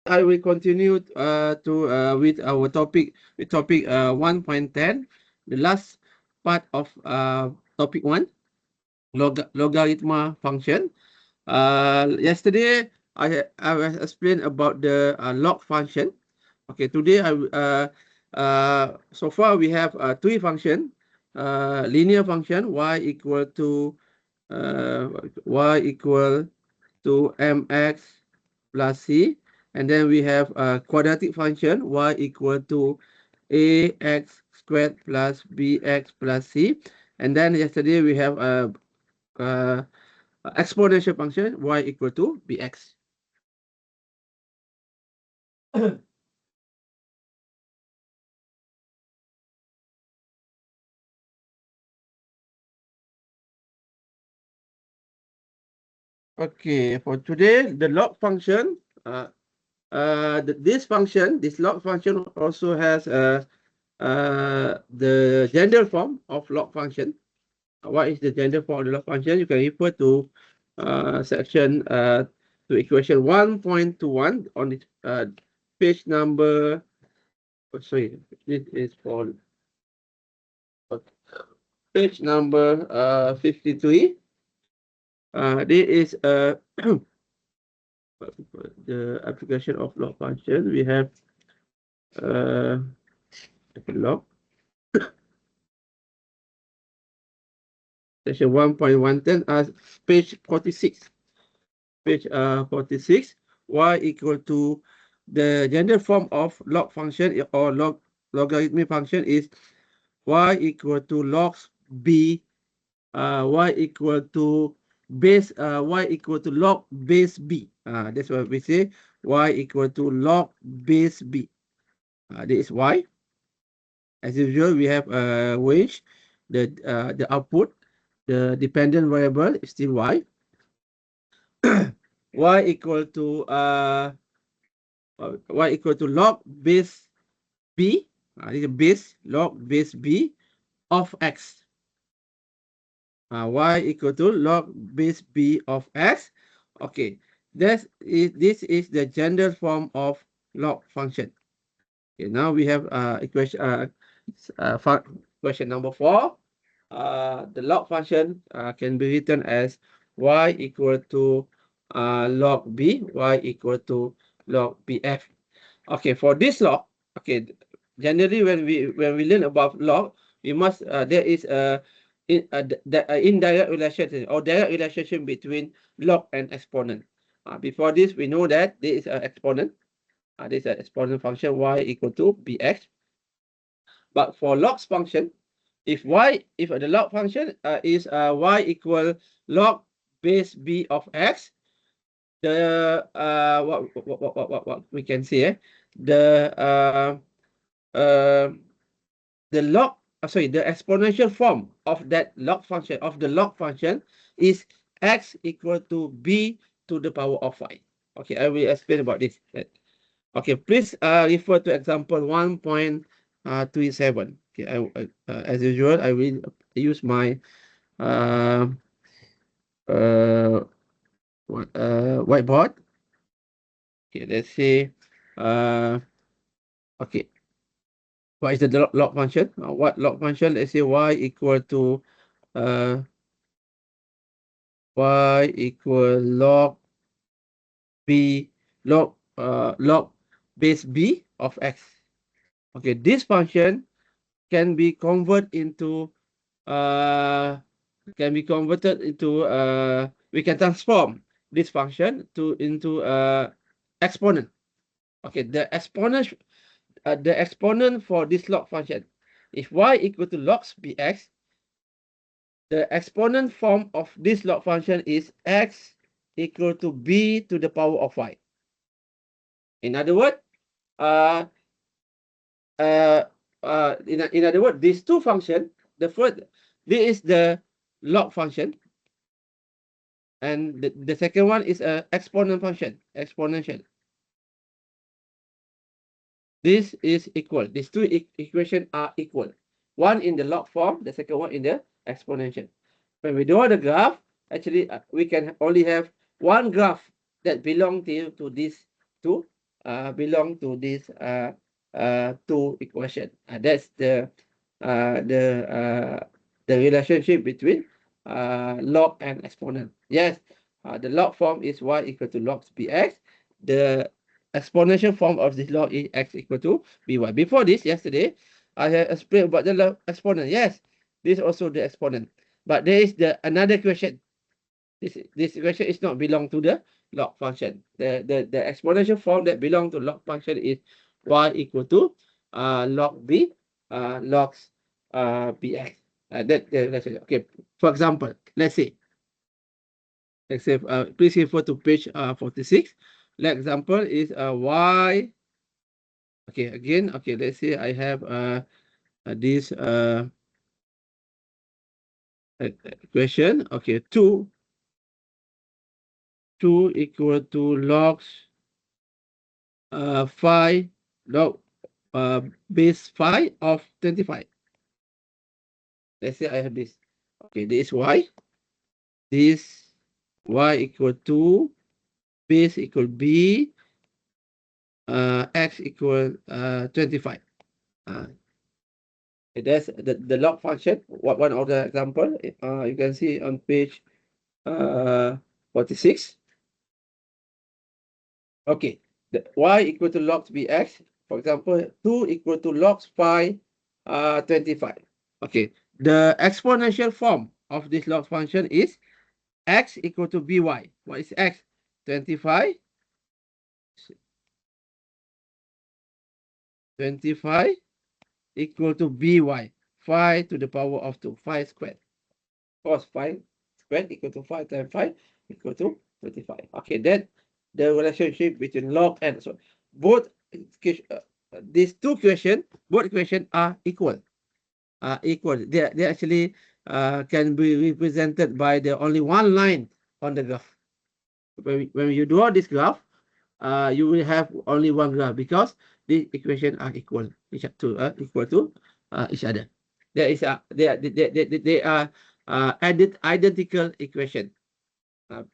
I will continue with our topic 1.10, the last part of topic 1, logarithma function. Yesterday I was explained about the log function. Okay, today so far we have three function, linear function y equal to mx plus c, and then we have a quadratic function y equal to ax squared plus bx plus c, and then yesterday we have a exponential function y equal to bx. Okay, for today the log function, this log function also has the general form of log function. What is the general form of the log function? You can refer to section to equation 1.21 on this page number. Sorry, this is for page number 53. This is the application of log function. We have uh, log section 1.110 as page 46. Page 46, y equal to the general form of log function or logarithmic function is y equal to log b, y equal to y equal to log base b. That's what we say, y equal to log base b. This is y. As usual, we have a range. The output, the dependent variable is still y. Y equal to log base b. This is base log base b of x. Y equal to log base b of x. Okay, this is the general form of log function. Okay, now we have equation question number 4. The log function can be written as y equal to log b, y equal to log bf. Okay, for this log, okay, generally when we learn about log, we must there is a indirect relationship or direct relationship between log and exponent. Before this, we know that there is an exponent. There is an exponent function y equal to bx. But for logs function, if the log function is y equal log base b of x, the what we can say, the uh, the log the exponential form of that log function is x equal to b to the power of y. Okay, I will explain about this. Okay, please refer to example 1.37. Okay, as usual, I will use my uh, uh, whiteboard. Okay, let's say okay, what is the log function? What log function? Let's say y equal to uh, y equal log b log base b of x. Okay, this function can be converted into we can transform this function into exponent. Okay, the exponent for this log function, if y equal to log bx, the exponent form of this log function is x equal to b to the power of y. In other words, uh, in other words, these two functions, this is the log function, and the second one is a exponent function, exponential. This is equal. These two equations are equal. One in the log form, the second one in the exponential. When we draw the graph, actually we can only have one graph that belongs to these two. belong to this two equation. That's the relationship between log and exponent. Yes, the log form is y equal to log bx. The exponential form of this log is x equal to by. Before this, yesterday, I have explained about the exponent. Yes, this is also the exponent. But there is another question. This equation is not belong to the log function. The exponential form that belong to log function is y equal to log b logs bx. That let's say, okay. For example, let's say please refer to page 46. The example is y. Okay, again, okay. Let's say I have this equation. Okay, 2 equal to logs 5 log base 5 of 25. Let's say I have this. Okay, this is y. This y equal to base equal b, x equal 25. That's the log function. One of the example you can see on page 46. Okay, the y equal to log bx. For example, 2 equal to log 5 25. Okay, the exponential form of this log function is x equal to by. What is x? 25. 25 equal to by. 5 to the power of 2. 5 squared. Cos 5 squared equal to 5 times 5 equal to 25. Okay, then the relationship between log and so both these two equations, both equations are equal. They actually can be represented by the only one line on the graph. When you draw this graph, you will have only one graph because the equation are equal to each other. There is a they are identical equation.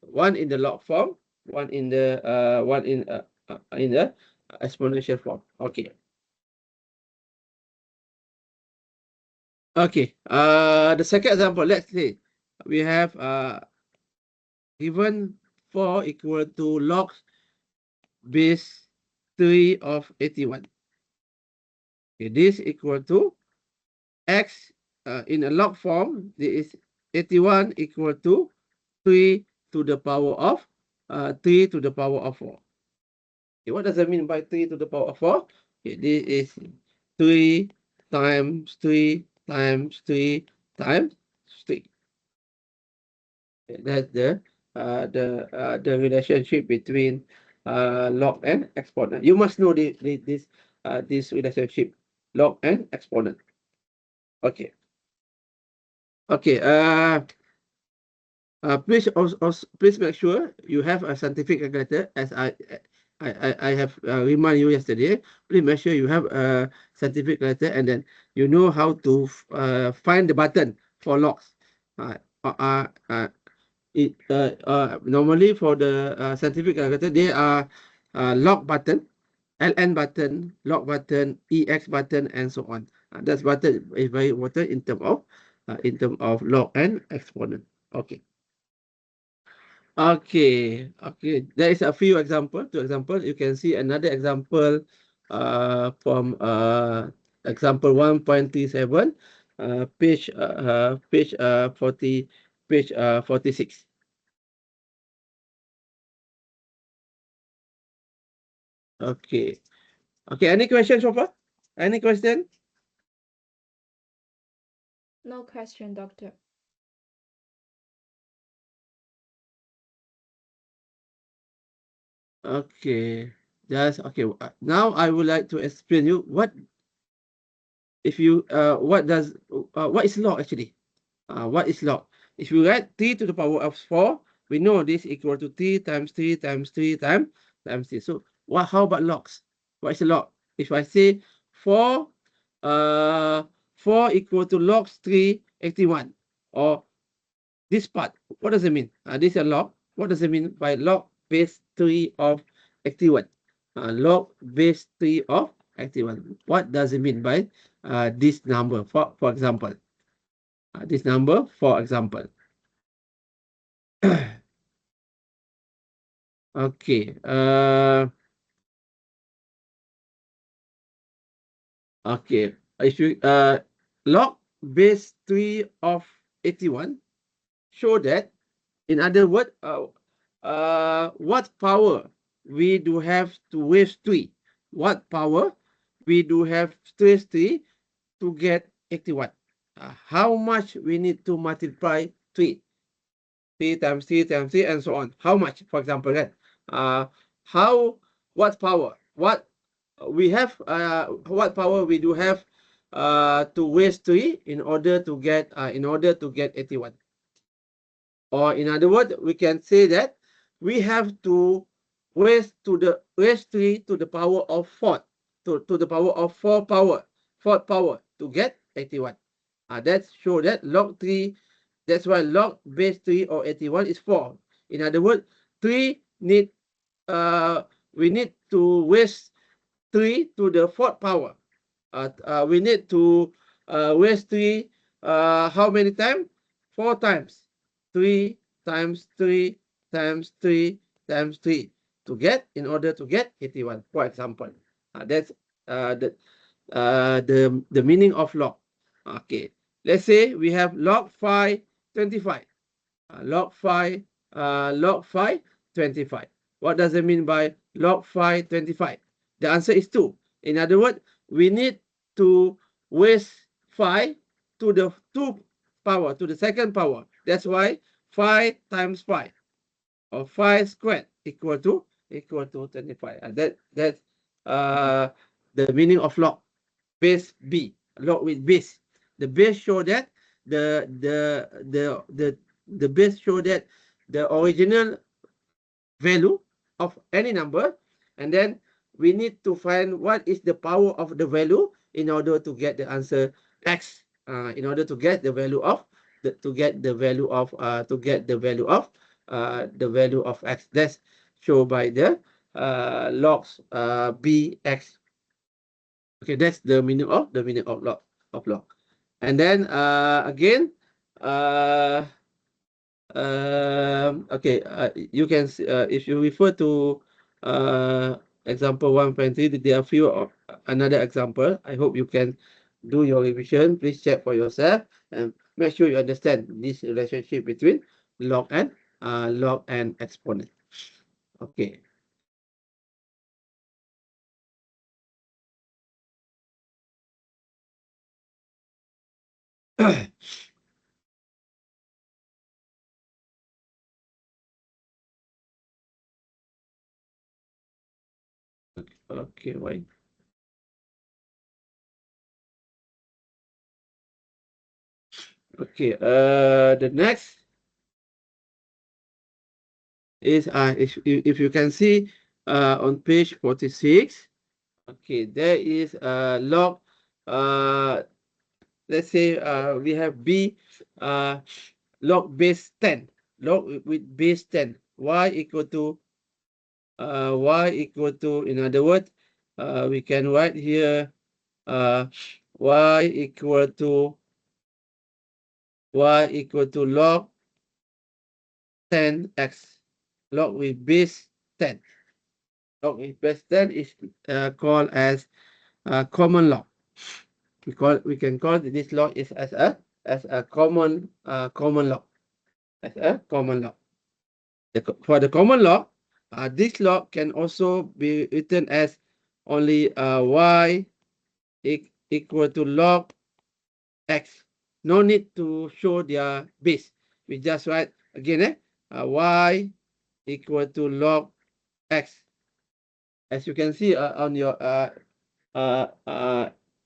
One in the log form, one in the exponential form. Okay. Okay. The second example, let's say we have given 4 equal to log base 3 of 81. Okay, this equal to x in a log form. This is 81 equal to 3 to the power of 3 to the power of 4. Okay, what does that mean by 3 to the power of 4? Okay, this is 3 times 3 times 3 times 3. Okay, that's the relationship between log and exponent. You must know this relationship, log and exponent. Okay. Okay. Please make sure you have a scientific calculator. As I have remind you yesterday. Please make sure you have a scientific calculator, and then you know how to find the button for logs. Uh, uh, uh, Normally for the scientific calculator, they are log button, ln button, log button, ex button, and so on. That button is very important in term of log and exponent. Okay. Okay. There is a few example. To example, you can see another example from example 1.37, page 46. Okay. Okay, any questions so far? Any question? No question, doctor. Okay. Just okay. Now I would like to explain you what if you what is log actually? What is log? If you write 3 to the power of 4, we know this equal to 3 times 3 times 3 times 3. So how about logs? What is a log? If I say 4 uh 4 equal to logs 381, or this part, what does it mean? This is a log. What does it mean by log base 3 of 81? log base 3 of 81. What does it mean by this number? For example, this number, for example. Okay. Okay. If you log base 3 of 81, show that, in other words, what power we do have to raise 3? What power we do have to raise 3 to get 81? How much we need to multiply 3? 3 times 3 times 3 and so on. How much, for example, right? How, what power? What we have, what power we do have to raise 3 in order to get 81? Or in other words, we can say that we have to raise 3 to the power of 4, to the power of 4 power, fourth power to get 81. That show that log 3, that's why log base 3 or 81 is 4. In other words, 3 need we need to raise 3 to the fourth power. We need to raise 3 how many times? 4 times. 3 times 3 times 3 times 3 to get, in order to get 81, for example. That's the the meaning of log. Okay, let's say we have log 5 25. Log 5 log 5 25. What does it mean by log 5 25? The answer is 2. In other words, we need to raise 5 to the 2 power, to the second power. That's why 5 times 5, or 5 squared, equal to 25. That's uh, the meaning of log base B, log with base. The base show that the base show that the original value of any number, and then we need to find what is the power of the value in order to get the answer x. In order to get the value of the value of x. That's shown by the logs bx. Okay, that's the meaning of log. And then again, uh, okay, you can see, if you refer to example 1.3, there are few of another example. I hope you can do your revision. Please check for yourself and make sure you understand this relationship between log and exponent. Okay. Okay, wait. Okay, the next is if you can see on page 46. Okay, there is a log. Let's say we have b log base 10, log with base 10, y equal to, in other words, we can write here y equal to log 10x, log with base 10. Log with base 10 is called as common log. We can call this log is as a common log, as a common log. For the common log, this log can also be written as only y equal to log x. No need to show their base. We just write again, y equal to log x. As you can see on your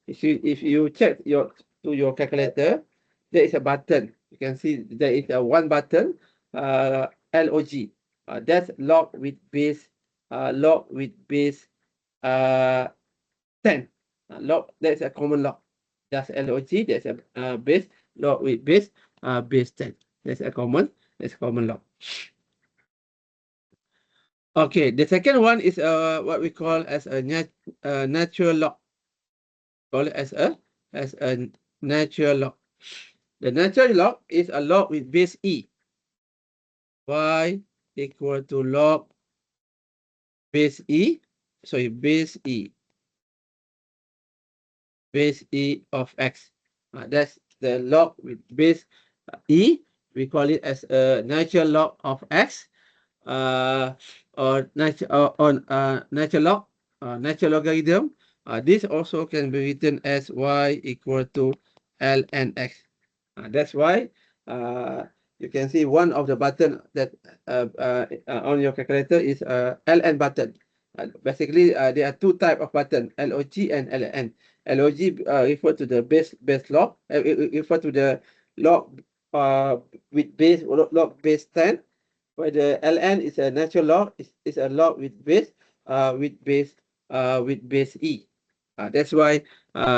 if you check your calculator, there is a button. You can see there is a one button, log. That's log with base 10. Log, that's a common log. That's log. That's a base log with base 10. That's a common log. Okay, the second one is what we call as a natural log. Call it as a natural log. The natural log is a log with base e. Y equal to log base e. Sorry, base e of x. That's the log with base e. We call it as a natural log of x. uh, or natural log, natural logarithm. This also can be written as y equal to ln x. That's why uh, you can see one of the button that on your calculator is ln button. Basically, there are two type of button, log and ln. Log refer to the base log, refer to the log with log base 10, where the ln is a natural log, is a log with base with base e. That's why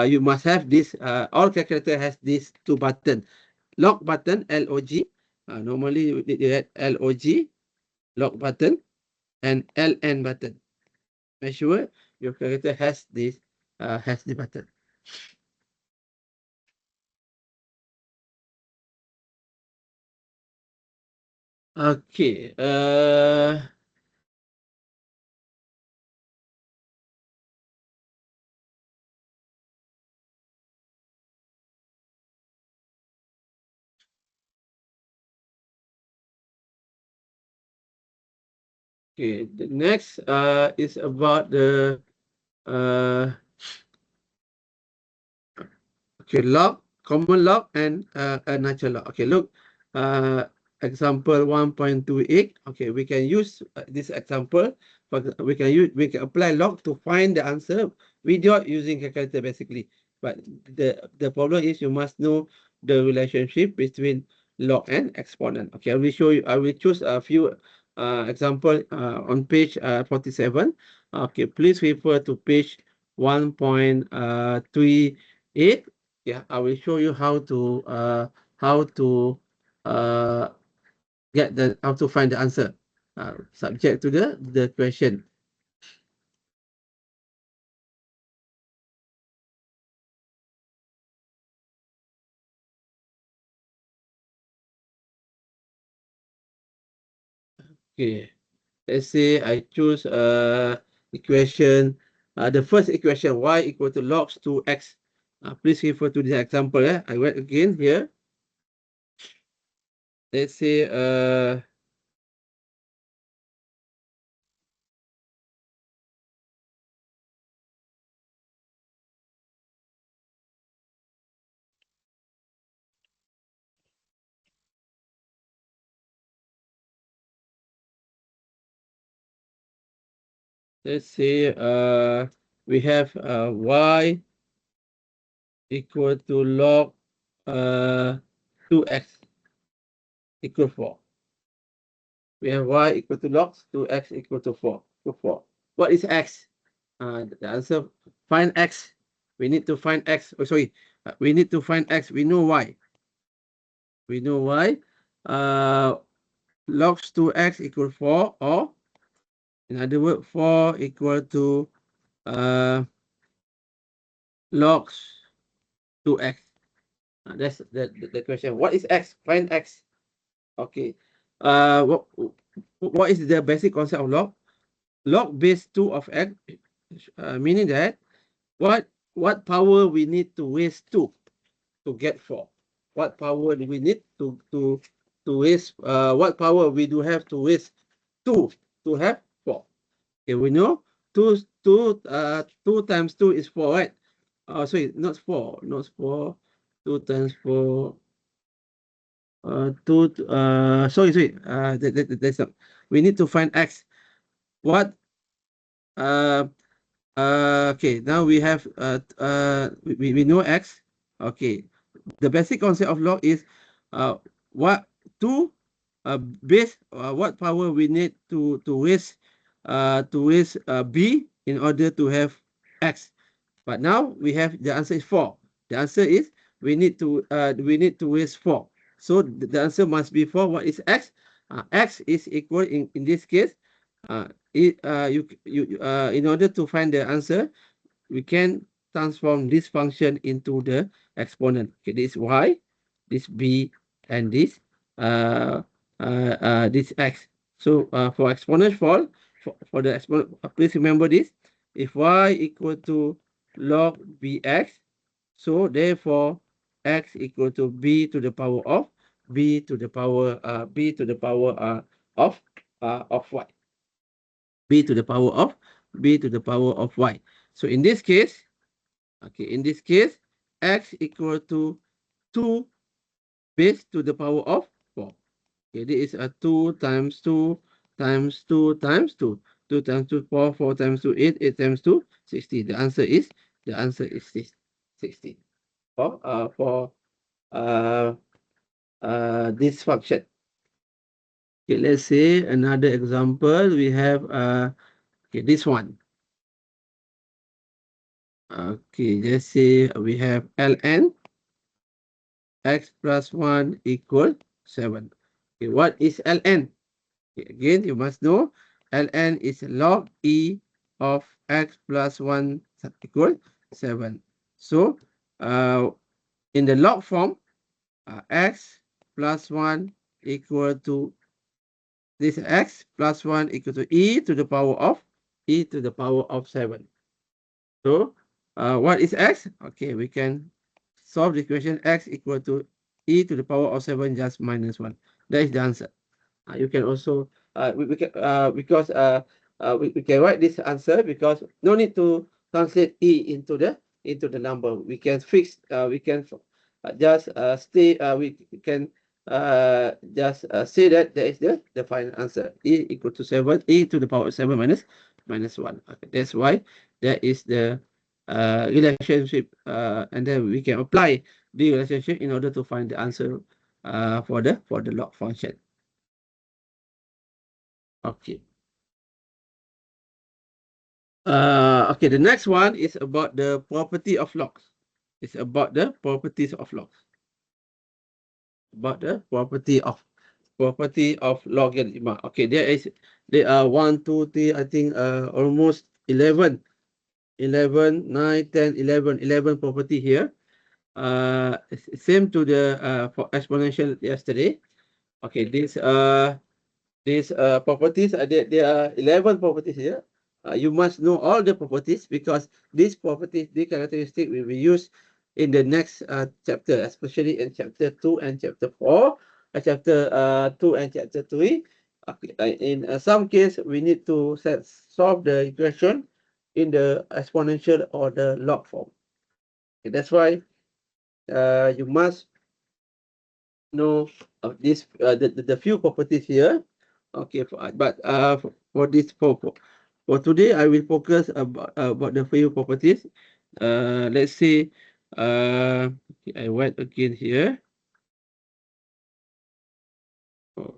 you must have this. All calculator has these two button, log button log. Normally you have log log button and ln button. Make sure your calculator has the button. Okay. Okay. The next is about the uh okay, log, common log, and a natural log. Okay, look, uh, example 1.28. Okay, we can use this example. But we can apply log to find the answer without using calculator basically. But the problem is you must know the relationship between log and exponent. Okay, I will show you. I will choose a few example on page 47. Okay, please refer to page 1.38. Yeah, I will show you how to uh get the how to find the answer subject to the question. Okay, let's say I choose equation, the first equation, y equal to logs 2x. Please refer to this example. I write again here. Let's say we have y equal to log uh 2x equal 4. We have y equal to logs 2x equal to 4. What is x? The answer, find x. We need to find x. Oh, sorry. We need to find x. We know y. We know y. Uh, logs 2x equal 4, or in other words, 4 equal to uh, logs 2x. That's the question. What is x? Find x. Okay. What is the basic concept of log? Log base 2 of x, meaning that what power we need to raise 2 to get 4? What power do we need to raise? What power we do have to raise 2 to have 4? Okay, we know 2 times 2 is 4, right? Sorry, not 4, not 4. 2 times 4. Sorry. That's not. We need to find x. What? Uh, okay, now we have we know x. Okay, the basic concept of log is what to base what power we need to raise b in order to have x. But now we have the answer is 4. The answer is we need to raise 4. So the answer must be 4. What is x? X is equal in this case In order to find the answer, we can transform this function into the exponent. Okay, this y, this b, and uh, this x. So for exponent for the exponent, please remember this. If y equal to log bx, so therefore x equal to b to the power of b to the power of y, b to the power of b to the power of y. So in this case, okay, in this case, x equal to 2 base to the power of 4. Okay, this is a 2 times 2 times 2 times 2. 2 times 2, 4, 4 times 2, 8, 8 times 2, 16. The answer is 16 for uh, this function. Okay, let's say another example. We have okay, this one. Okay, let's say we have ln x plus 1 equal 7. Okay, what is ln? Okay, again, you must know ln is log e of x plus 1 equal 7. So, uh, in the log form, x plus 1 equal to this x plus 1 equal to e to the power of 7. So, what is x? Okay, we can solve the equation x equal to e to the power of 7 just minus 1. That is the answer. You can also we can because we can write this answer because no need to translate e into the number. We can fix we can just stay we can just say that there is the final answer e equal to 7, e to the power of 7 minus 1. Okay, that's why there is the relationship, and then we can apply the relationship in order to find the answer for the log function. Okay. Okay, the next one is about the property of logs. It's about the properties of logs. About the property of logarithm. Okay, there are 1, 2, 3, I think almost 11, 11, 9, 10, 11, 11 property here. Same to the for exponential yesterday. Okay, these properties, there are 11 properties here. You must know all the properties because these properties, the characteristic will be used in the next chapter, especially in chapter 2 and chapter 4, chapter 2 and chapter 3. Okay, in some case, we need to solve the equation in the exponential or the log form. Okay, that's why you must know of this the few properties here. Okay, for this for today, I will focus about the few properties. Let's say okay, I write again here. Oh,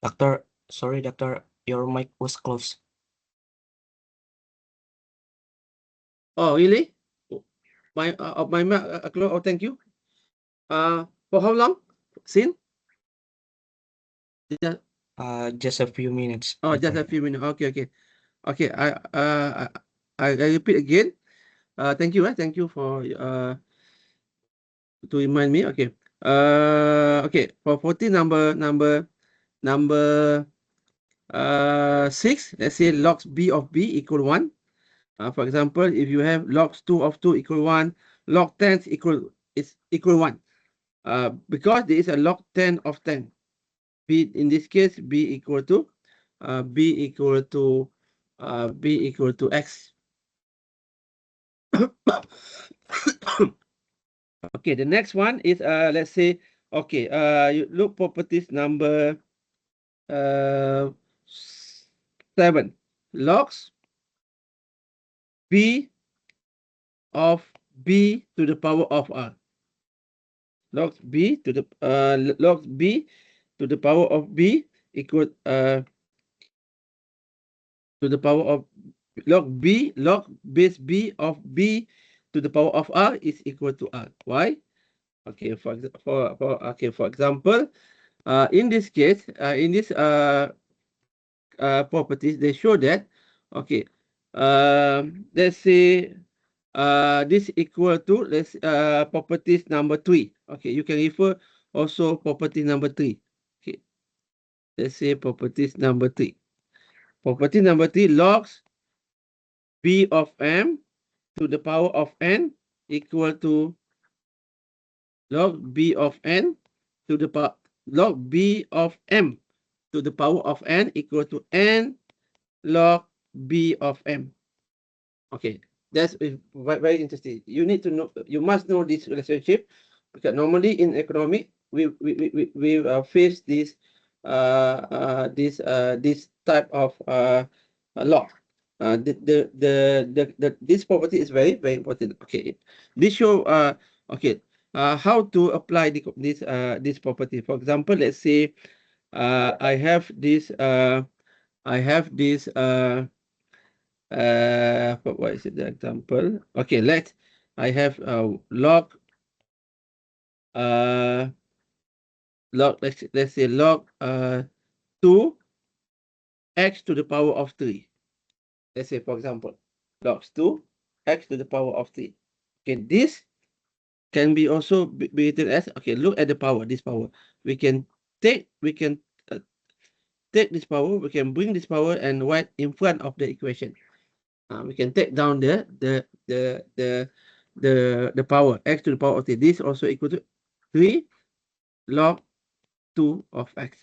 Doctor, sorry, doctor, your mic was closed. Oh, really? My oh, thank you. For how long? Sin? Just, Just a few minutes, oh, just doctor. a few minutes. Okay, okay, okay. I repeat again. Thank you. Thank you for to remind me. Okay. Okay. For 14 number 6. Let's say logs b of b equal 1. For example, if you have logs 2 of 2 equal 1, log 10 is equal 1. Because there is a log 10 of 10. B in this case, b equal to b equal to x. Okay, the next one is let's say, okay, you look properties number 7. Logs b of b to the power of r. Logs b to the power of b equal to the power of log base b of b to the power of r is equal to r. Why? Okay, for example, in this case, in this properties, they show that, okay, let's say this equal to properties number 3. Okay, you can refer also property number 3. Okay, let's say properties number 3. Property number 3, logs b of m to the power of n equal to log b of n to the power log b of m to the power of n equal to n log b of m. Okay, that's very interesting. You need to know. You must know this relationship, because normally in economic we face this type of law. This property is very important. Okay, this show okay how to apply this property. For example, let's say I have this what is it, the example? Okay, I have uh log let's say log 2 x to the power of 3. Let's say, for example, logs 2 x to the power of 3. Okay, this can be also be written as, okay, look at the power, this power. We can uh, take this power, we can bring this power and write in front of the equation. We can take down the power x to the power of 3. This also equal to 3 log 2 of x.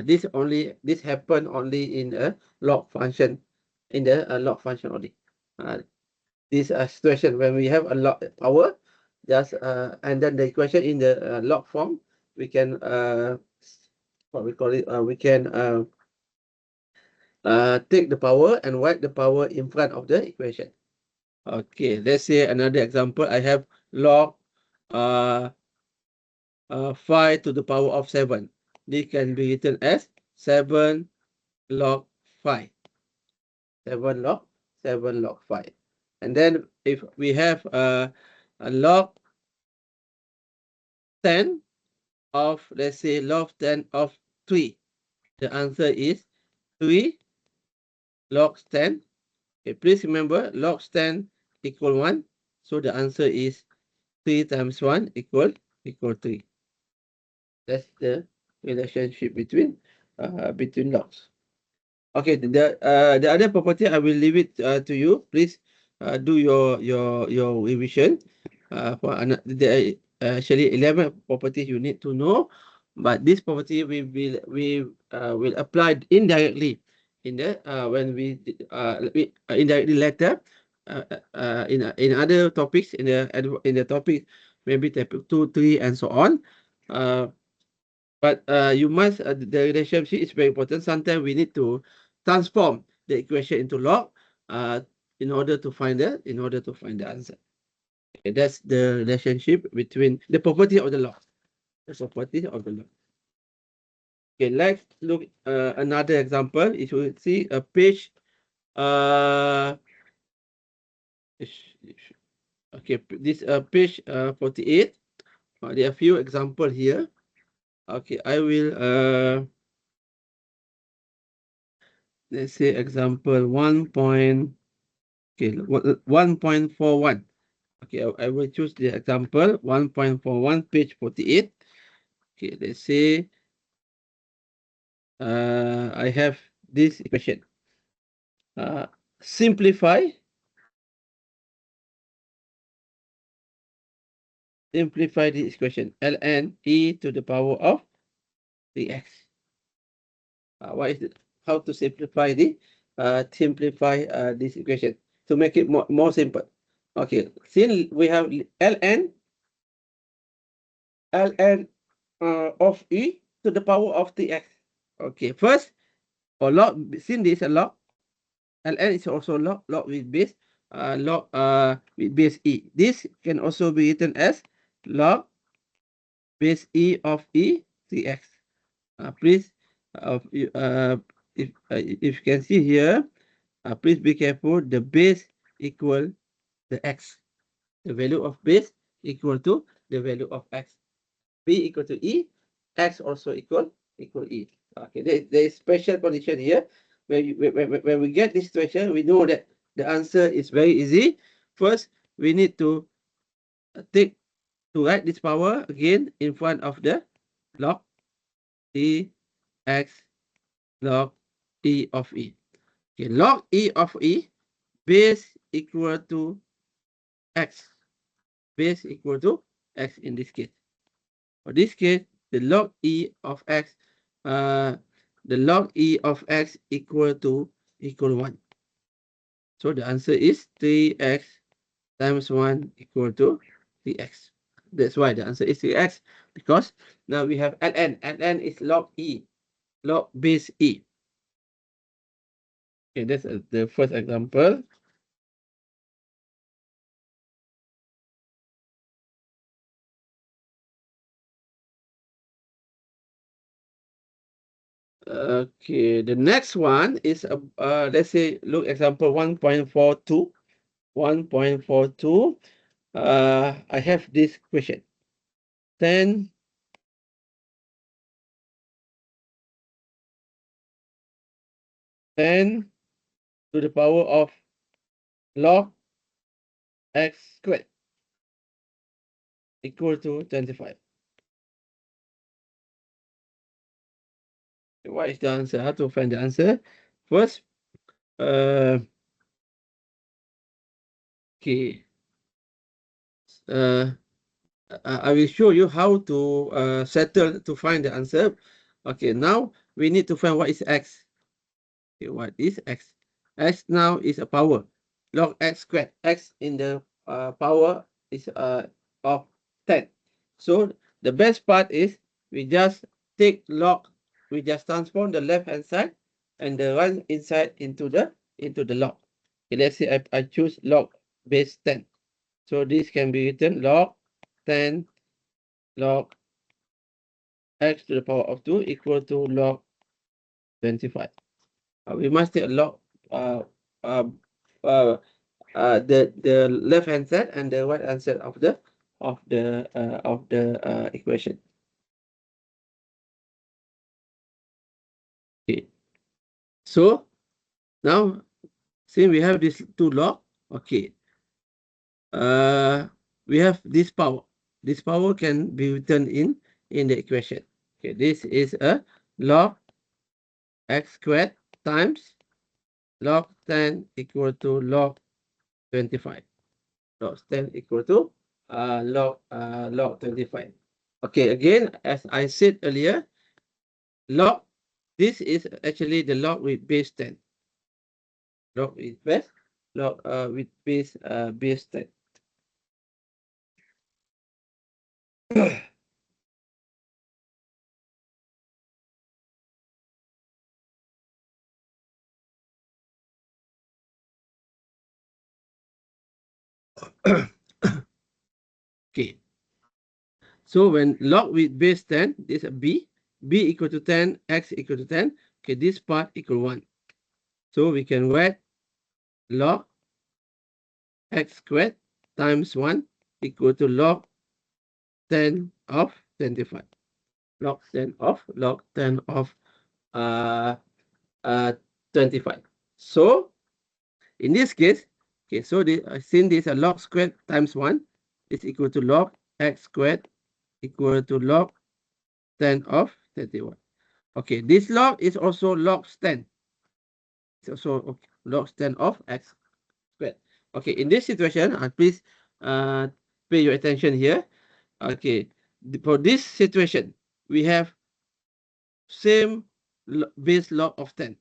This happen only in a log function, in the log function only. This situation when we have a log power, just and then the equation in the log form, we can what we call it, we can take the power and write the power in front of the equation. Okay, let's say another example. I have log uh, 5 to the power of 7. This can be written as 7 log 5. 7 log 5. And then if we have a log 10 of, let's say, log 10 of 3, the answer is 3 log 10. Okay, please remember log 10 equal 1. So the answer is 3 times 1 equal 3. That's the relationship between logs. Okay, the other property I will leave it to you. Please do your revision. There are actually 11 properties you need to know, but this property we will apply indirectly in the we indirectly later in other topics in the topic, maybe topic 2, 3, and so on. But you must the relationship is very important. Sometimes we need to transform the equation into log uh, in order to find the answer. Okay, that's the relationship between the property of the log. The property of the log. Okay, let's look another example. If you see a page, uh, okay, this page 48. There are a few example here. Okay, I will let's say example 1.41. Okay, I will choose the example 1.41, page 48. Okay, let's say I have this equation. Uh, simplify this equation. Ln e to the power of dx. What is it? How to simplify this equation to make it more simple. Okay, since we have ln of e to the power of dx. Okay, first, or log, since this is a log, ln is also log with base with base e. This can also be written as log base e of e dx. Please, if you can see here, please be careful. The base equal the x. The value of base equal to the value of x. B equal to E, X also equal E. Okay, there is special condition here. When we get this situation, we know that the answer is very easy. First, we need to write this power again in front of the log E X log E of E. Okay, log E of E, base equal to X. Base equal to X in this case. For this case, the log e of x, uh, the log e of x equal 1. So the answer is 3x times 1 equal to 3x. That's why the answer is 3x, because now we have ln. ln is log e, log base e. Okay, that's the first example. Okay, the next one is let's say look example 1.42. 1.42. I have this question. 10 10 to the power of log x squared equal to 25. What is the answer? How to find the answer? First, uh, okay, uh, I will show you how to settle to find the answer. Okay, now we need to find what is x. Okay, what is x? X now is a power. Log x squared. X in the power is of 10. So the best part is we just take log, we just transform the left hand side and the right inside into the log. Okay, let's say I choose log base 10. So this can be written log 10 log x to the power of 2 equal to log 25. We must take a log uh, uh, uh, the left hand side and the right hand side of the equation. Okay. So now since we have these two log, okay, we have this power. This power can be written in the equation. Okay, this is a log x squared times log 10 equal to log 25. Log 10 equal to log 25. Okay, again, as I said earlier, log, this is actually the log with base 10. Log with base, with base 10. Okay. So when log with base 10, this is a b. b equal to 10, x equal to 10. Okay, this part equal 1. So we can write log x squared times 1 equal to log 10 of 25. Log 10 of uh, uh, 25. So in this case, okay, so since this a log squared times 1 is equal to log x squared equal to log 10 of 31. Okay, this log is also log 10. It's also okay, log 10 of x squared. Okay, in this situation, please uh, pay your attention here. Okay, for this situation, we have same base log of 10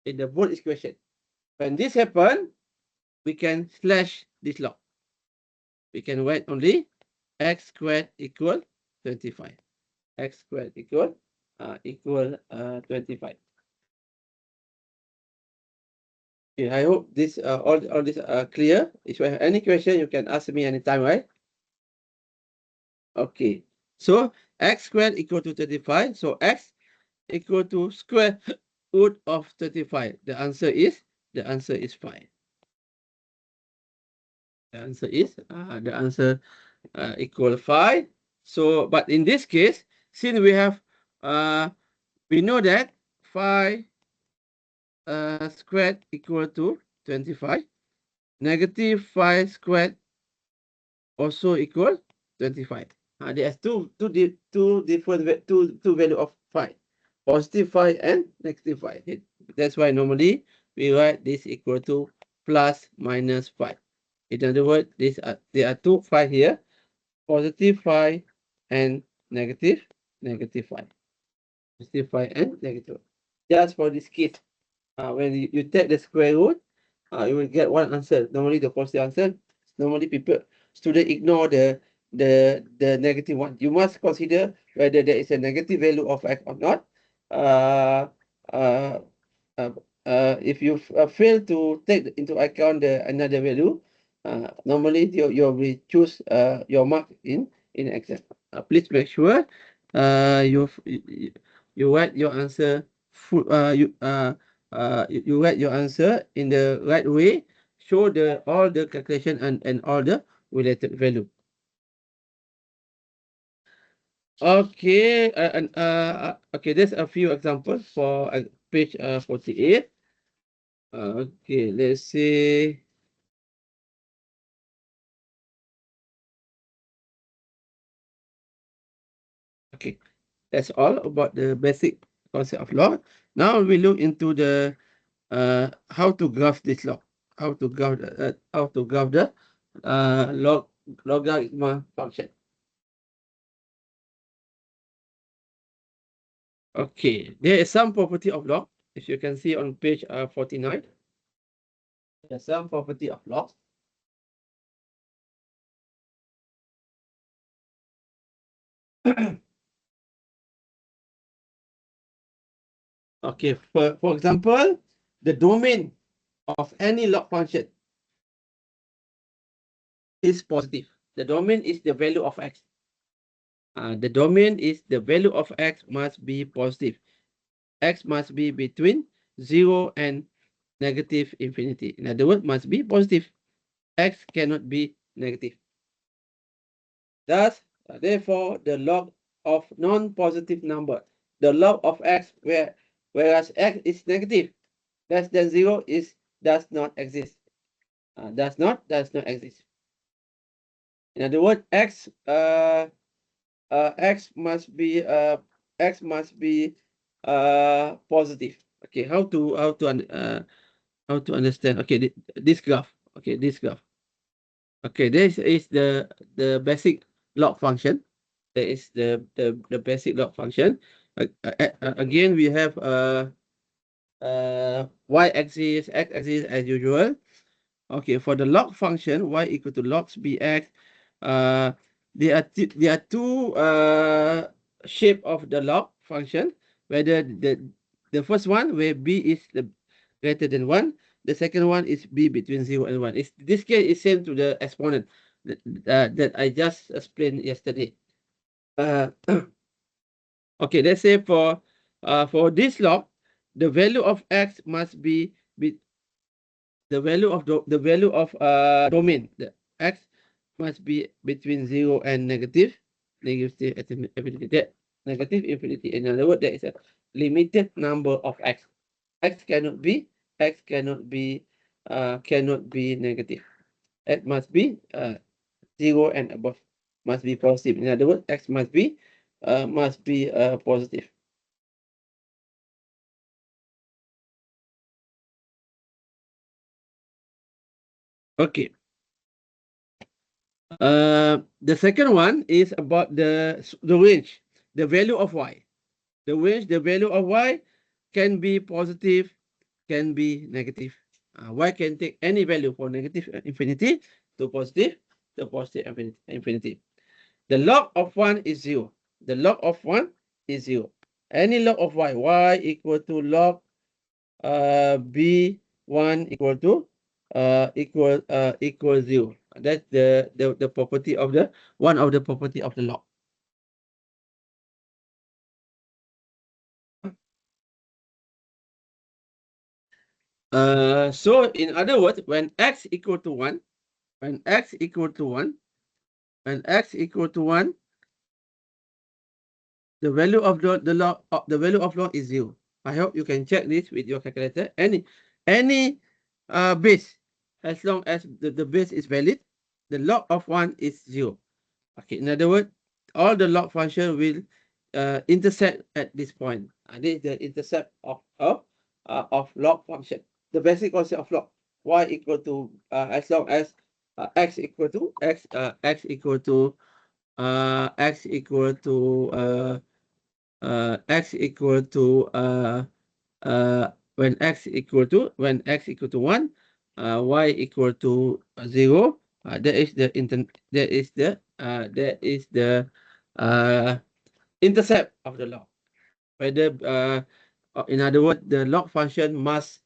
in the both equation. When this happen, we can slash this log. We can write only x squared equal 25. X squared equal 25. Okay, I hope this all this are clear. If you have any question, you can ask me anytime, right? Okay. So x squared equal to 35. So x equal to square root of 35. The answer is 5. The answer equal 5. So, but in this case, since we know that 5 squared equal to 25, negative 5 squared also equal 25. There's two different two value of 5, positive 5 and negative 5. That's why normally we write this equal to plus minus 5. In other words, there are two 5 here, positive 5 and negative 5. Positive 5 and negative. Just for this case, when you take the square root, you will get one answer. Normally the positive answer. Normally students ignore the negative one. You must consider whether there is a negative value of x or not. Uh, uh, uh, if you fail to take into account the another value, normally you will choose your mark in exam. Please make sure you write your answer full. You write your answer in the right way. Show all the calculation and all the related value. Okay, okay. There's a few examples for page 48. Okay, let's see. Okay, that's all about the basic concept of log. Now we look into the how to graph this log. How to graph the logarithmic function. Okay, there is some property of log. If you can see on page 49, there's some property of log. Okay, for example, the domain of any log function is positive. The domain is the value of x. The domain is the value of x must be positive. X must be between 0 and negative infinity. In other words, must be positive. X cannot be negative. Thus, therefore, the log of non-positive number, the log of x, whereas x is negative, less than 0 does not exist. Does not exist. In other words, x must be positive. Okay, how to understand? Okay, this graph. Okay, this graph. Okay, this is the basic log function. That is the basic log function. Again, we have y-axis, x-axis as usual. Okay, for the log function, y equal to logs bx, there are two shape of the log function. Whether the first one where b is the greater than 1, the second one is b between 0 and 1. This case is same to the exponent that I just explained yesterday. Okay, let's say for this log, the value of x must be the value of the value of domain. The x must be between 0 and negative infinity. That negative infinity. In other words, there is a limited number of x. X cannot be negative. X must be 0 and above. Must be positive. In other words, x must be positive. Okay. The second one is about the range, the value of y. The value of y can be positive, can be negative. Y can take any value from negative infinity to positive infinity. The log of 1 is 0. The log of 1 is 0. Any log of y equal to log b1 equal to equal 0. That's the property of the one of the property of the log. So in other words, when x equal to 1, when x equal to 1, when x equal to 1, the value of the value of log is 0. I hope you can check this with your calculator. Any base, as long as the base is valid, the log of 1 is 0. Okay, in other words, all the log function will intersect at this point. This is the intercept of log function. The basic concept of log. Y equal to as long as x equal to x equal to x equal to x equal to when x equal to 1, y equal to 0. That is the uh, intercept of the log. Whether in other words, the log function must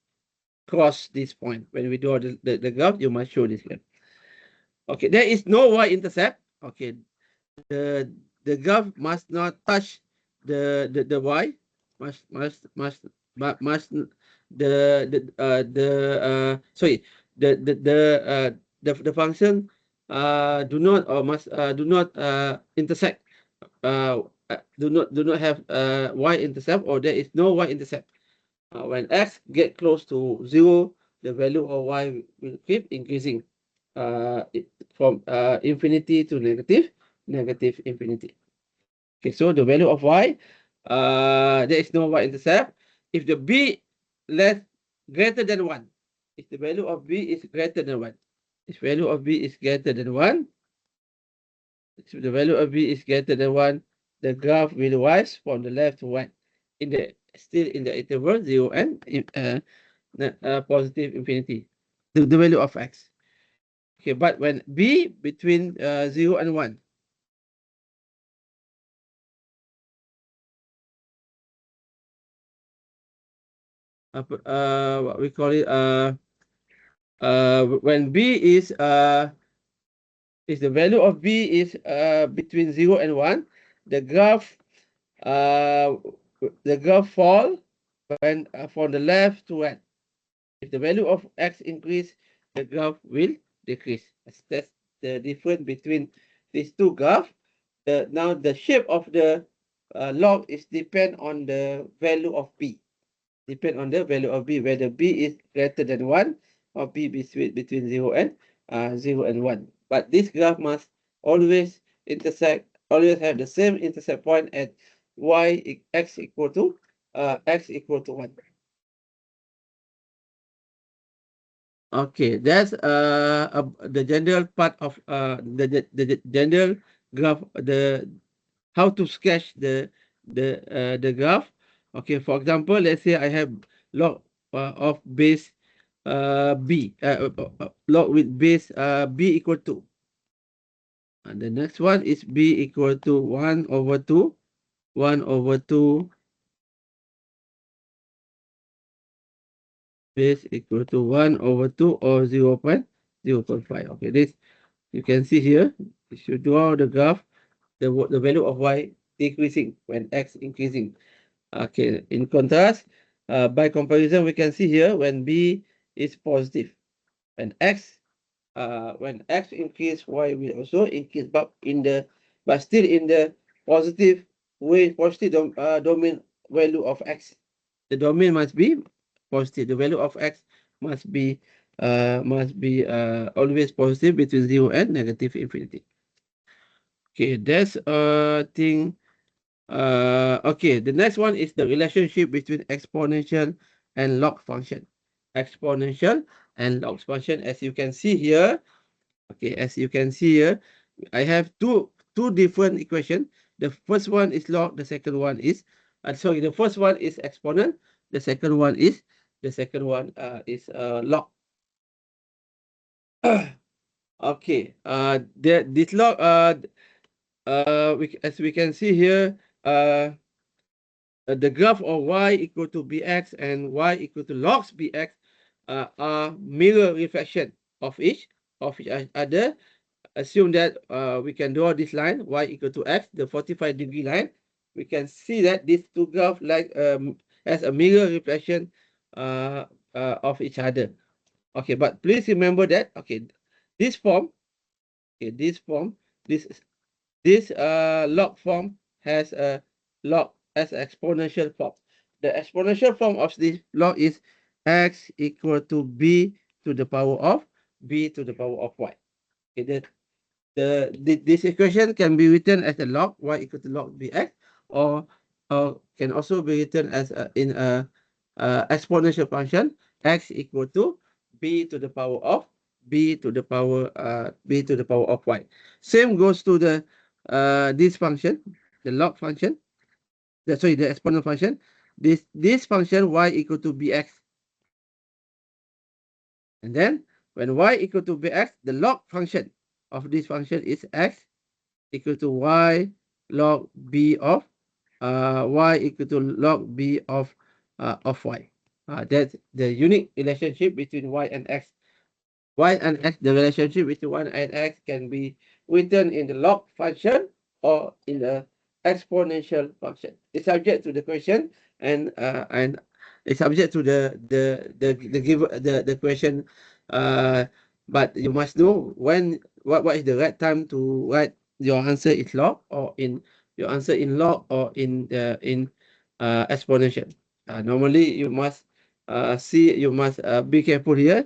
cross this point. When we draw the graph, you must show this graph. Okay, there is no y-intercept. Okay, the graph must not touch the y. Must the sorry the function do not or must do not intersect do not have y-intercept, or there is no y-intercept. When x get close to 0, the value of y will keep increasing from infinity to negative infinity. Okay, so the value of y, there is no y-intercept. If the b less greater than 1, if the value of b is greater than 1, if value of b is greater than 1, if the value of b is greater than 1, the graph will rise from the left to right in the still in the interval 0 and positive infinity, the value of x. Okay, but when b between 0 and 1, what we call it, when b is the value of b is between 0 and 1, the graph uh, fall when from the left to right. If the value of x increase, the graph will decrease. That's the difference between these two graphs. Now the shape of the log is depend on the value of b. Depend on the value of b, whether b is greater than 1 or b between 0 and 1. But this graph must always always have the same intercept point at x equal to 1. Okay, that's the general part of the general graph, the how to sketch the graph. Okay, for example, let's say I have log of base log with base b equal to, and the next one is b equal to 1 over 2 base equal to 1 over 2 or 0.5. Okay, this you can see here. If you draw the graph, the value of y decreasing, when x increasing. Okay, in contrast, by comparison, we can see here when b is positive. When x increase, y will also increase, but still in the positive way, positive domain value of x. The domain must be positive. The value of x must be always positive between 0 and negative infinity. Okay, that's thing. Okay, the next one is the relationship between exponential and log function. Exponential and log function, as you can see here. Okay, as you can see here, I have two different equation. The first one is log, the second one is sorry, the first one is exponent, the second one is log. Okay, this log as we can see here, the graph of y equal to bx and y equal to logs bx are mirror reflection of each other. Assume that we can draw this line y equal to x, the 45-degree line. We can see that these two graphs has a mirror reflection of each other. Okay, but please remember that this form, okay, this log form has a log as exponential form. The exponential form of this log is x equal to b to the power of y. Okay, this equation can be written as a log y equal to log bx, or can also be written as in a exponential function x equal to b to the power of y. Same goes to the this function, the log function. The exponent function. This function y equal to bx, and then when y equal to bx, the log function of this function is x equal to y log b of y equal to log b of y. That's the unique relationship between y and x. Y and x, the relationship between y and x can be written in the log function or in the exponential function. It's subject to the question, and it's subject to the question. Uh, but you must know what is the right time to write your answer in log, or in your answer in log, or in exponential. Normally you must be careful here.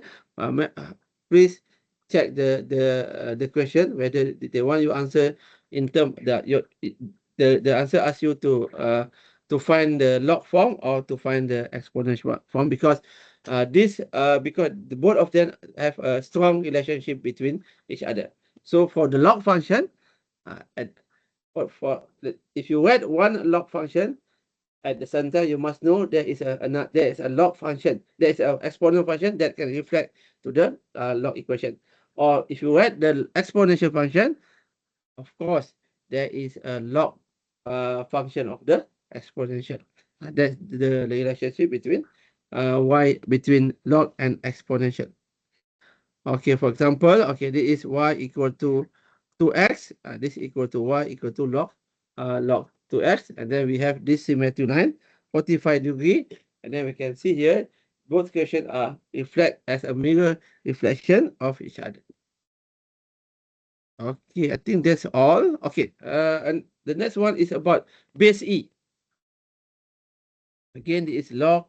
Please check the question whether the one you answer in term that your the answer asks you to find the log form or to find the exponential form, because both of them have a strong relationship between each other. So for the log function, and if you write one log function at the center, you must know there is a log function. There is an exponential function that can reflect to the log equation. Or if you write the exponential function, of course, there is a log function of the exponential. That's the relationship between log and exponential. Okay, for example, okay, this is y equal to 2x. This equal to y equal to log 2x. And then we have this symmetry line, 45-degree. And then we can see here, both equations are reflect as a mirror reflection of each other. Okay, I think that's all. Okay, and the next one is about base E. Again, this is log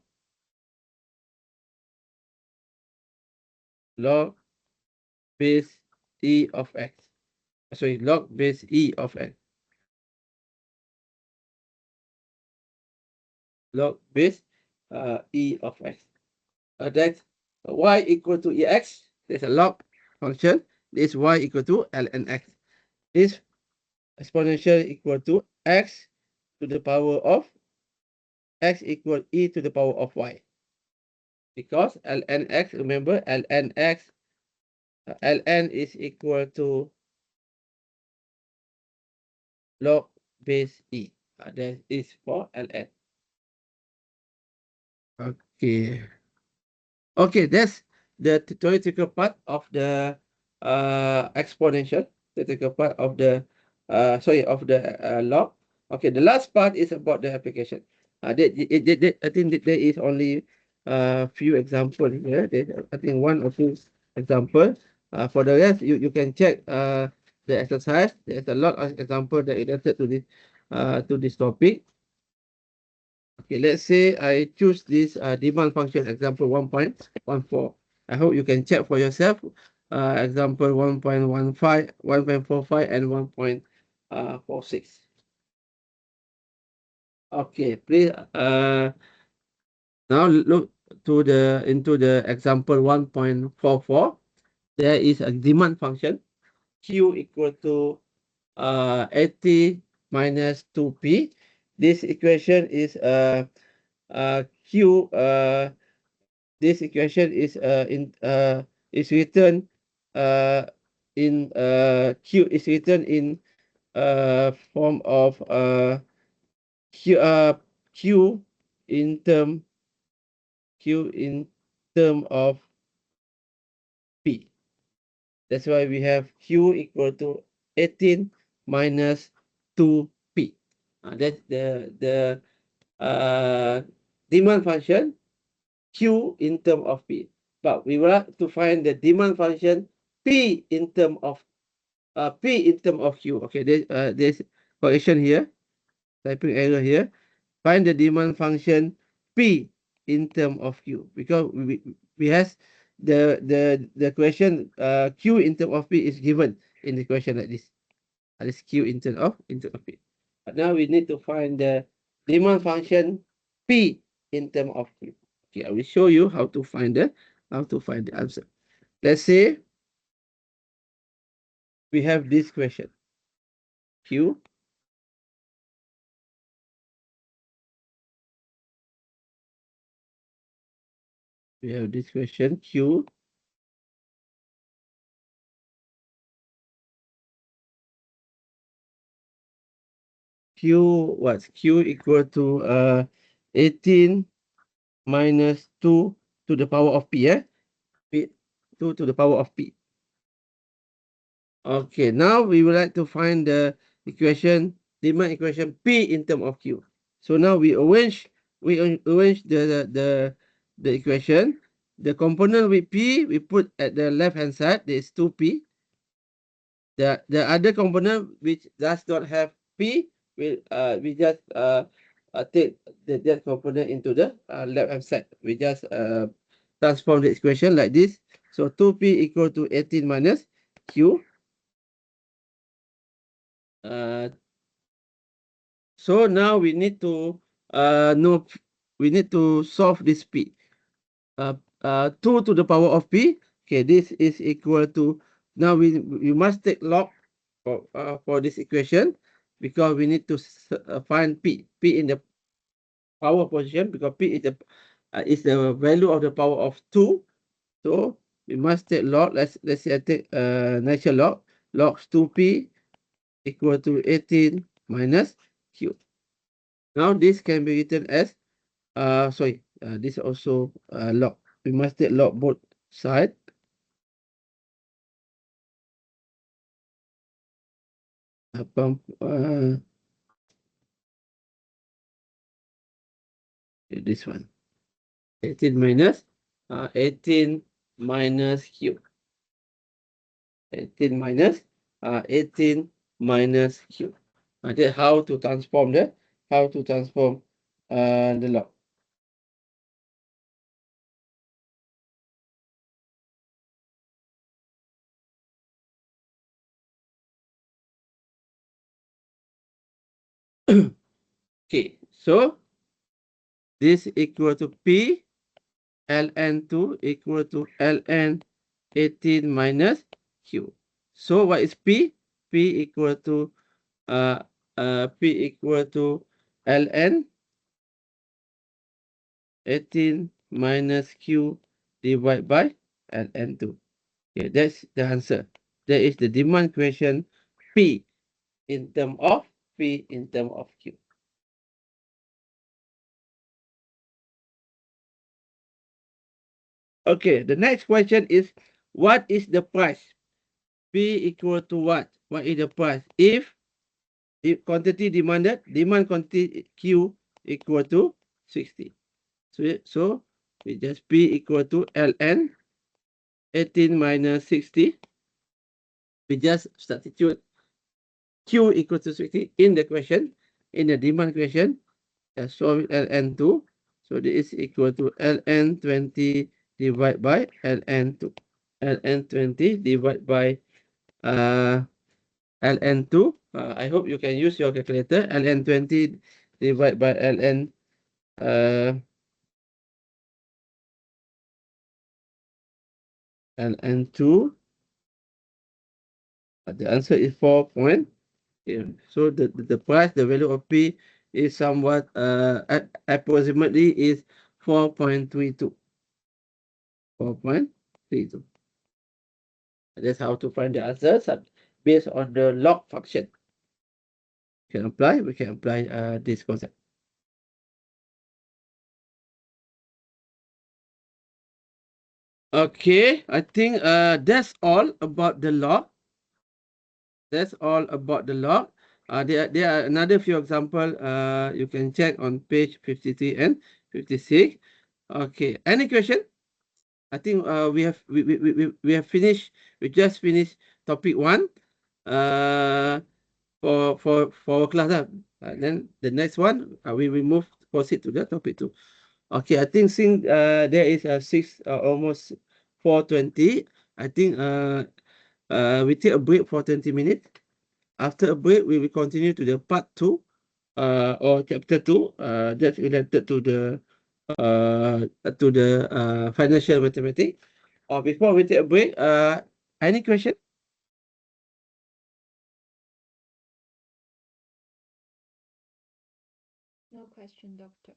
base E of x. Sorry, log base E of x. Log base E of x. That y equal to ex. There's a log function. This y equal to ln x. This exponential equal to x to the power of x equal e to the power of y. Because ln x, remember ln x, ln is equal to log base e. That is for ln. Okay. Okay, that's the theoretical part of the exponential, theoretical part of the log. Okay, the last part is about the application. I think that there is only a few examples here. I think one or two example. For the rest, you can check the exercise. There's a lot of example that related to this topic. Okay, let's say I choose this demand function example 1.14. I hope you can check for yourself. Example 1.15, 1.45, and 1.46. Okay, please now look to the into the example 1.44. There is a demand function q equal to 80 minus 2p. This equation is q this equation is written uh q is written in form of q q in term q in term of p. That's why we have q equal to 18 minus 2p. That's the demand function q in term of p. But we would like to find the demand function p in term of q. Okay, there's correction here, typing error here. Find the demand function p in term of q, because we has the question q in term of p is given in the question like this. This q in term of p. But now we need to find the demand function p in term of q. Okay, I will show you how to find the answer. Let's say we have this question q. We have this question q q equal to 18 minus 2 to the power of p, p 2 to the power of p. Okay, now we would like to find the demand equation p in term of q. So now we arrange the equation. The component with p we put at the left hand side. There is 2p. The other component which does not have p, we just take that component into the left hand side. We just transform the equation like this. So 2p equal to 18 minus q. Uh, so now we need to solve this p. 2 to the power of p. Okay, this is equal to, now we must take log for this equation, because we need to find p in the power position, because p is the value of the power of 2. So we must take log. Let's say I take natural log 2p equal to 18 minus q. Now this can be written as this also log. We must take log both side. This one 18 minus 18 minus q. 18 minus 18 minus q. That's how to transform the log. Okay, so this equal to p ln2 equal to ln 18 minus q. So what is p? P equal to ln 18 minus q divided by ln2. Okay, that's the answer. That is the demand equation p in term of q. Okay, the next question is, what is the price? P equal to what? What is the price if quantity demanded, demand quantity Q equal to 60. So we just P equal to ln 18 minus 60. We just substitute Q equal to 60 in the question, in the demand question. Solve ln2. So this is equal to ln 20 divided by ln2. ln 20 divided by ln2. I hope you can use your calculator. ln 20 divided by uh, ln2. The answer is 4 point. Yeah. So the price, the value of P is somewhat approximately is 4.32. 4.32. That's how to find the answer based on the log function. We can apply this concept. Okay, I think that's all about the log. That's all about the log. There are another few example. You can check on page 53 and 56. Okay, any question? I think we have finished. We just finished topic one. Uh, for class. Then the next one, we will move proceed to the topic two. Okay, I think since there is a six almost 4:20. I think we take a break for 20 minutes. After a break, we will continue to the part two, or chapter two, that's related to the financial mathematics. Or before we take a break, any question? No question, doctor.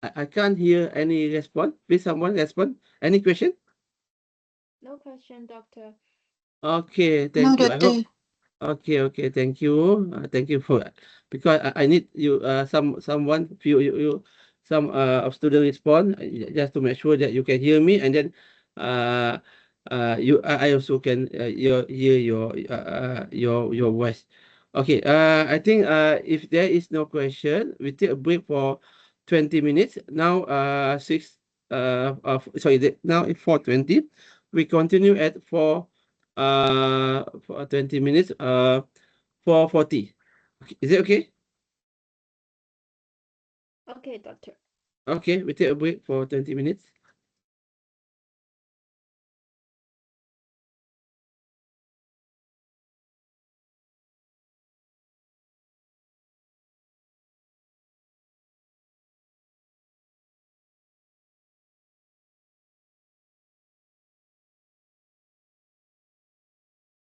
I, I can't hear any response. Please, someone respond. Any question? No question, doctor. Okay, No, thank you. I hope. doctor. Okay, thank you for because I need you someone few some of student respond just to make sure that you can hear me, and then uh I also can hear your voice. Okay, I think if there is no question, we take a break for 20 minutes. Now sorry, now it's 4:20. We continue at 20 minutes, 4:40. Okay, is it okay? Okay, doctor. Okay, we take a break for 20 minutes.